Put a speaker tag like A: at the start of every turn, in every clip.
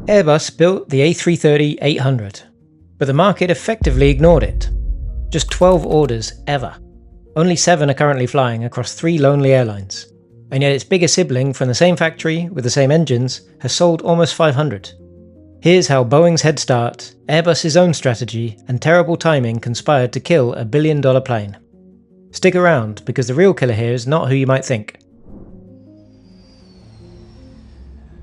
A: Airbus built the A330-800, but the market effectively ignored it. Just 12 orders ever. Only 7 are currently flying across 3 lonely airlines, and yet its bigger sibling from the same factory with the same engines has sold almost 500. Here's how Boeing's Headstart, Airbus's own strategy, and terrible timing conspired to kill a billion-dollar plane. Stick around, because the real killer here is not who you might think.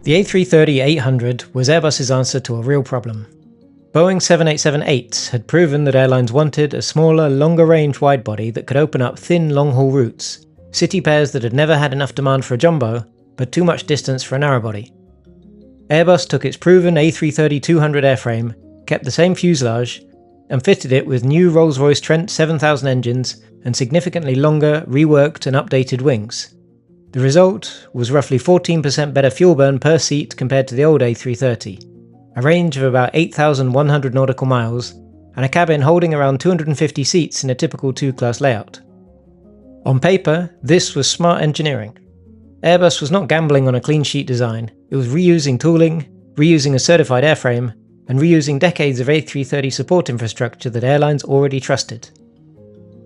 A: The A330-800 was Airbus's answer to a real problem. Boeing 787-8s had proven that airlines wanted a smaller, longer-range widebody that could open up thin, long-haul routes, city pairs that had never had enough demand for a jumbo, but too much distance for a narrowbody. Airbus took its proven A330-200 airframe, kept the same fuselage, and fitted it with new Rolls-Royce Trent 7000 engines and significantly longer, reworked and updated wings. The result was roughly 14% better fuel burn per seat compared to the old A330, a range of about 8,100 nautical miles, and a cabin holding around 250 seats in a typical 2-class layout. On paper, this was smart engineering. Airbus was not gambling on a clean sheet design, it was reusing tooling, reusing a certified airframe, and reusing decades of A330 support infrastructure that airlines already trusted.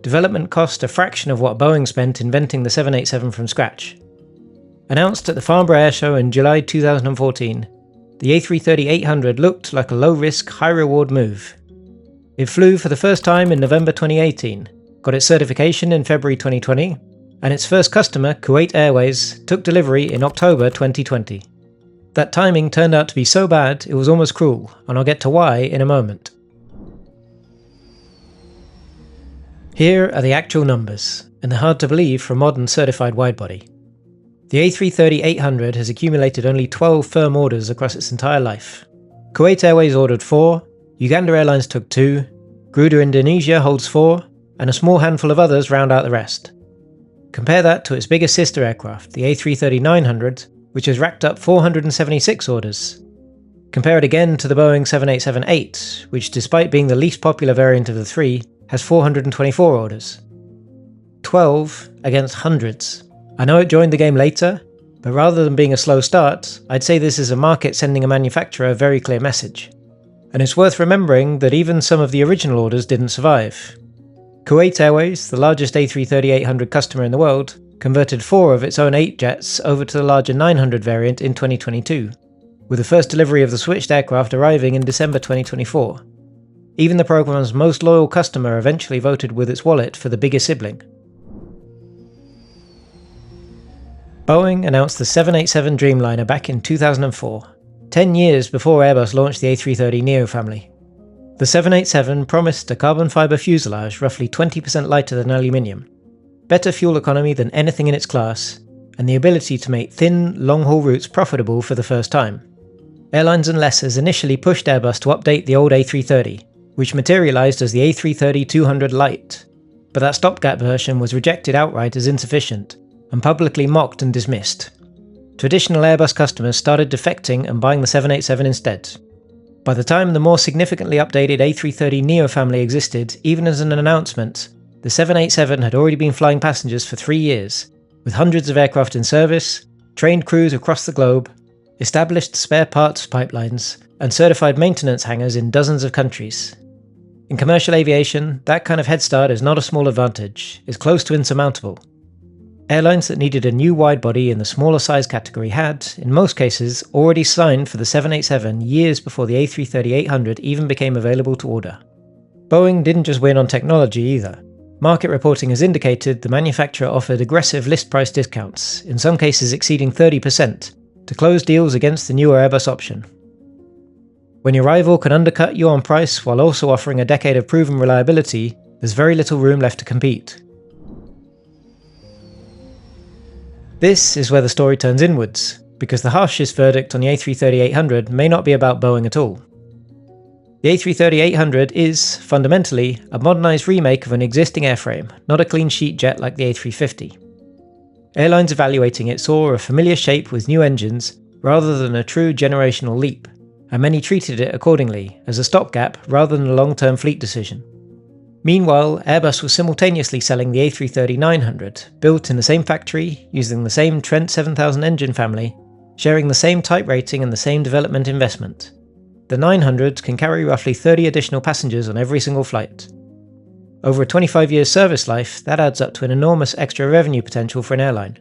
A: Development cost a fraction of what Boeing spent inventing the 787 from scratch. Announced at the Farnborough Airshow in July 2014, the A330-800 looked like a low-risk, high-reward move. It flew for the first time in November 2018, got its certification in February 2020, and its first customer, Kuwait Airways, took delivery in October 2020. That timing turned out to be so bad it was almost cruel, and I'll get to why in a moment. Here are the actual numbers, and they're hard to believe for a modern certified widebody. The A330-800 has accumulated only 12 firm orders across its entire life. Kuwait Airways ordered 4, Uganda Airlines took 2, Garuda Indonesia holds 4, and a small handful of others round out the rest. Compare that to its bigger sister aircraft, the A330-900, which has racked up 476 orders. Compare it again to the Boeing 787-8, which despite being the least popular variant of the three, has 424 orders. 12 against hundreds. I know it joined the game later, but rather than being a slow start, I'd say this is a market sending a manufacturer a very clear message. And it's worth remembering that even some of the original orders didn't survive. Kuwait Airways, the largest A330-800 customer in the world, converted 4 of its own 8 jets over to the larger 900 variant in 2022, with the first delivery of the switched aircraft arriving in December 2024. Even the program's most loyal customer eventually voted with its wallet for the bigger sibling. Boeing announced the 787 Dreamliner back in 2004, 10 years before Airbus launched the A330neo family. The 787 promised a carbon fibre fuselage roughly 20% lighter than aluminium, better fuel economy than anything in its class, and the ability to make thin, long-haul routes profitable for the first time. Airlines and lessors initially pushed Airbus to update the old A330, which materialised as the A330-200 Lite, but that stopgap version was rejected outright as insufficient, and publicly mocked and dismissed. Traditional Airbus customers started defecting and buying the 787 instead. By the time the more significantly updated A330neo family existed, even as an announcement, the 787 had already been flying passengers for 3 years, with hundreds of aircraft in service, trained crews across the globe, established spare parts pipelines, and certified maintenance hangars in dozens of countries. In commercial aviation, that kind of head start is not a small advantage, it's close to insurmountable. Airlines that needed a new widebody in the smaller size category had, in most cases, already signed for the 787 years before the A330-800 even became available to order. Boeing didn't just win on technology either. Market reporting has indicated the manufacturer offered aggressive list price discounts, in some cases exceeding 30%, to close deals against the newer Airbus option. When your rival can undercut you on price while also offering a decade of proven reliability, there's very little room left to compete. This is where the story turns inwards, because the harshest verdict on the A330-800 may not be about Boeing at all. The A330-800 is, fundamentally, a modernised remake of an existing airframe, not a clean sheet jet like the A350. Airlines evaluating it saw a familiar shape with new engines, rather than a true generational leap, and many treated it accordingly, as a stopgap rather than a long-term fleet decision. Meanwhile, Airbus was simultaneously selling the A330-900, built in the same factory, using the same Trent 7000 engine family, sharing the same type rating and the same development investment. The 900 can carry roughly 30 additional passengers on every single flight. Over a 25-year service life, that adds up to an enormous extra revenue potential for an airline.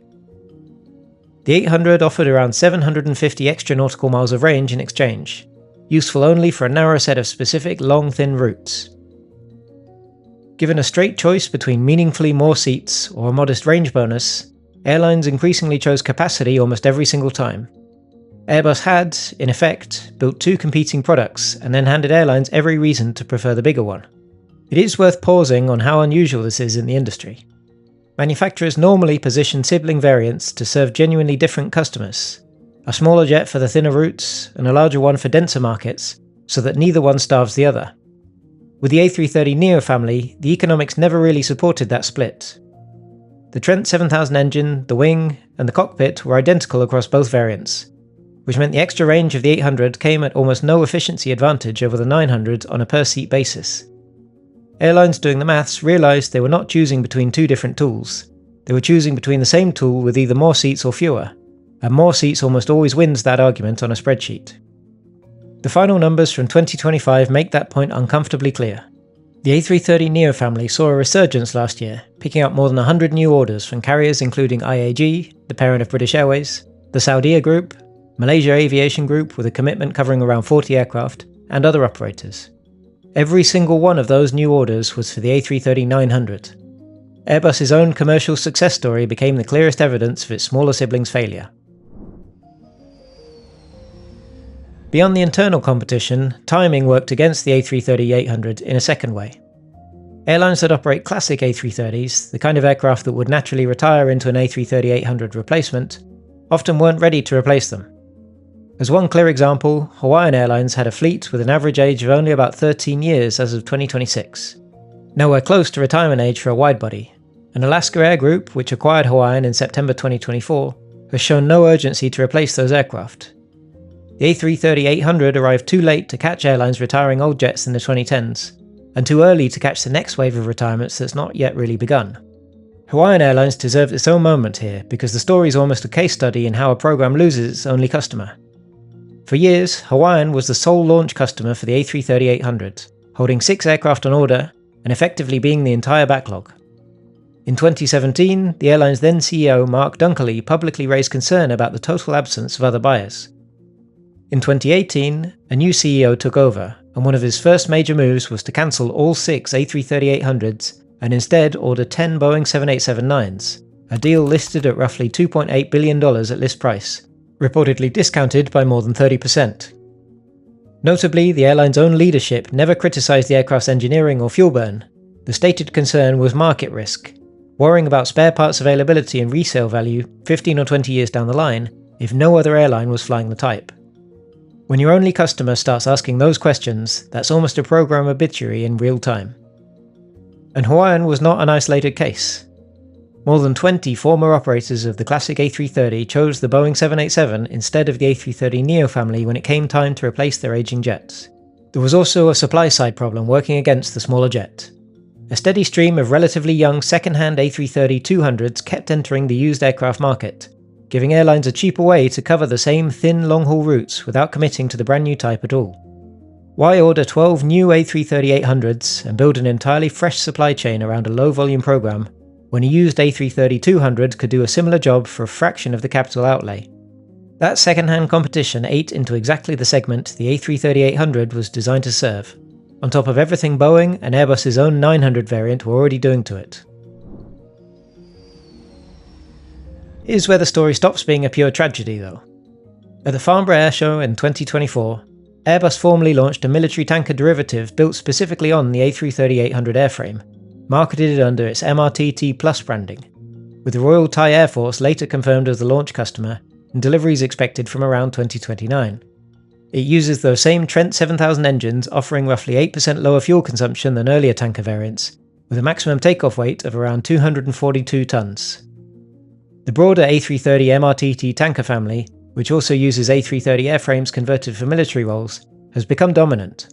A: The 800 offered around 750 extra nautical miles of range in exchange, useful only for a narrow set of specific long, thin routes. Given a straight choice between meaningfully more seats or a modest range bonus, airlines increasingly chose capacity almost every single time. Airbus had, in effect, built two competing products and then handed airlines every reason to prefer the bigger one. It is worth pausing on how unusual this is in the industry. Manufacturers normally position sibling variants to serve genuinely different customers, a smaller jet for the thinner routes and a larger one for denser markets, so that neither one starves the other. With the A330neo family, the economics never really supported that split. The Trent 7000 engine, the wing, and the cockpit were identical across both variants, which meant the extra range of the 800 came at almost no efficiency advantage over the 900 on a per-seat basis. Airlines doing the maths realised they were not choosing between two different tools. They were choosing between the same tool with either more seats or fewer, and more seats almost always wins that argument on a spreadsheet. The final numbers from 2025 make that point uncomfortably clear. The A330neo family saw a resurgence last year, picking up more than 100 new orders from carriers including IAG, the parent of British Airways, the Saudia Group, Malaysia Aviation Group with a commitment covering around 40 aircraft, and other operators. Every single one of those new orders was for the A330-900. Airbus's own commercial success story became the clearest evidence of its smaller siblings' failure. Beyond the internal competition, timing worked against the A330-800 in a second way. Airlines that operate classic A330s, the kind of aircraft that would naturally retire into an A330-800 replacement, often weren't ready to replace them. As one clear example, Hawaiian Airlines had a fleet with an average age of only about 13 years as of 2026. Nowhere close to retirement age for a widebody, and Alaska Air Group, which acquired Hawaiian in September 2024, has shown no urgency to replace those aircraft. The A330-800 arrived too late to catch airlines retiring old jets in the 2010s, and too early to catch the next wave of retirements that's not yet really begun. Hawaiian Airlines deserves its own moment here because the story is almost a case study in how a program loses its only customer. For years, Hawaiian was the sole launch customer for the A330-800, holding 6 aircraft on order and effectively being the entire backlog. In 2017, the airline's then CEO Mark Dunkley publicly raised concern about the total absence of other buyers. In 2018, a new CEO took over, and one of his first major moves was to cancel all 6 A330-800s and instead order 10 Boeing 787-9s, a deal listed at roughly $2.8 billion at list price, reportedly discounted by more than 30%. Notably, the airline's own leadership never criticised the aircraft's engineering or fuel burn. The stated concern was market risk, worrying about spare parts availability and resale value 15 or 20 years down the line if no other airline was flying the type. When your only customer starts asking those questions, that's almost a program obituary in real time. And Hawaiian was not an isolated case. More than 20 former operators of the classic A330 chose the Boeing 787 instead of the A330neo family when it came time to replace their aging jets. There was also a supply-side problem working against the smaller jet. A steady stream of relatively young second-hand A330-200s kept entering the used aircraft market, giving airlines a cheaper way to cover the same thin long-haul routes without committing to the brand new type at all. Why order 12 new A330-800s and build an entirely fresh supply chain around a low-volume program when a used A330-200 could do a similar job for a fraction of the capital outlay? That second-hand competition ate into exactly the segment the A330-800 was designed to serve, on top of everything Boeing and Airbus's own 900 variant were already doing to it. Here's where the story stops being a pure tragedy though. At the Farnborough Air Show in 2024, Airbus formally launched a military tanker derivative built specifically on the A330-800 airframe, marketed under its MRTT Plus branding, with the Royal Thai Air Force later confirmed as the launch customer and deliveries expected from around 2029. It uses those same Trent 7000 engines, offering roughly 8% lower fuel consumption than earlier tanker variants, with a maximum takeoff weight of around 242 tons. The broader A330 MRTT tanker family, which also uses A330 airframes converted for military roles, has become dominant.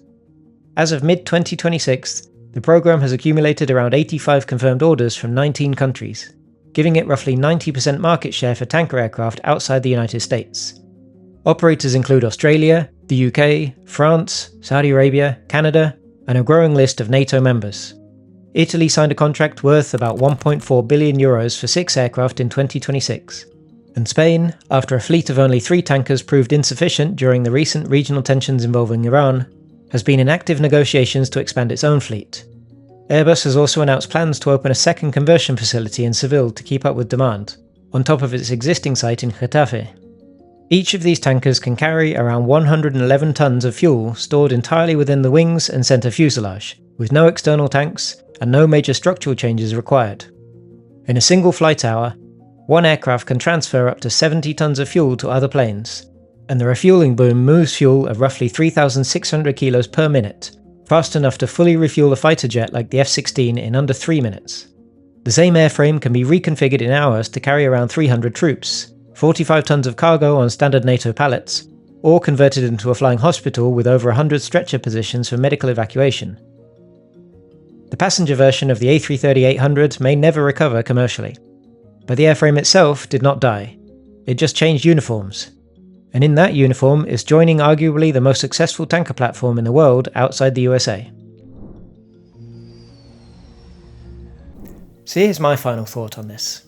A: As of mid-2026, the program has accumulated around 85 confirmed orders from 19 countries, giving it roughly 90% market share for tanker aircraft outside the United States. Operators include Australia, the UK, France, Saudi Arabia, Canada, and a growing list of NATO members. Italy signed a contract worth about €1.4 billion for 6 aircraft in 2026. And Spain, after a fleet of only 3 tankers proved insufficient during the recent regional tensions involving Iran, has been in active negotiations to expand its own fleet. Airbus has also announced plans to open a second conversion facility in Seville to keep up with demand, on top of its existing site in Getafe. Each of these tankers can carry around 111 tons of fuel stored entirely within the wings and centre fuselage, with no external tanks and no major structural changes required. In a single flight hour, one aircraft can transfer up to 70 tons of fuel to other planes, and the refuelling boom moves fuel at roughly 3,600 kilos per minute, fast enough to fully refuel a fighter jet like the F-16 in under 3 minutes. The same airframe can be reconfigured in hours to carry around 300 troops, 45 tons of cargo on standard NATO pallets, or converted into a flying hospital with over 100 stretcher positions for medical evacuation. The passenger version of the A330-800 may never recover commercially, but the airframe itself did not die. It just changed uniforms. And in that uniform is joining arguably the most successful tanker platform in the world outside the USA. So here's my final thought on this.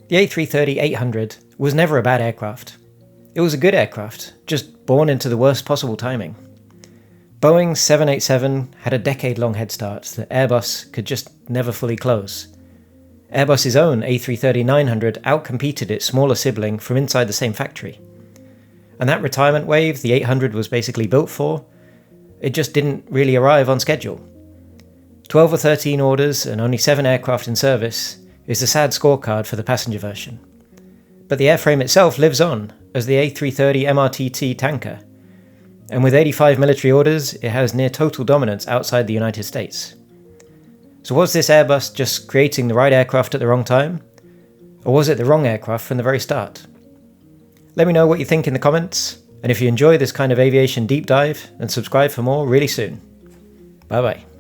A: The A330-800 was never a bad aircraft. It was a good aircraft, just born into the worst possible timing. Boeing's 787 had a decade-long head start that Airbus could just never fully close. Airbus's own A330-900 outcompeted its smaller sibling from inside the same factory. And that retirement wave the 800 was basically built for, it just didn't really arrive on schedule. 12 or 13 orders and only 7 aircraft in service is the sad scorecard for the passenger version. But the airframe itself lives on as the A330 MRTT tanker, and with 85 military orders, it has near total dominance outside the United States. So was this Airbus just creating the right aircraft at the wrong time? Or was it the wrong aircraft from the very start? Let me know what you think in the comments, and if you enjoy this kind of aviation deep dive, then subscribe for more really soon. Bye bye.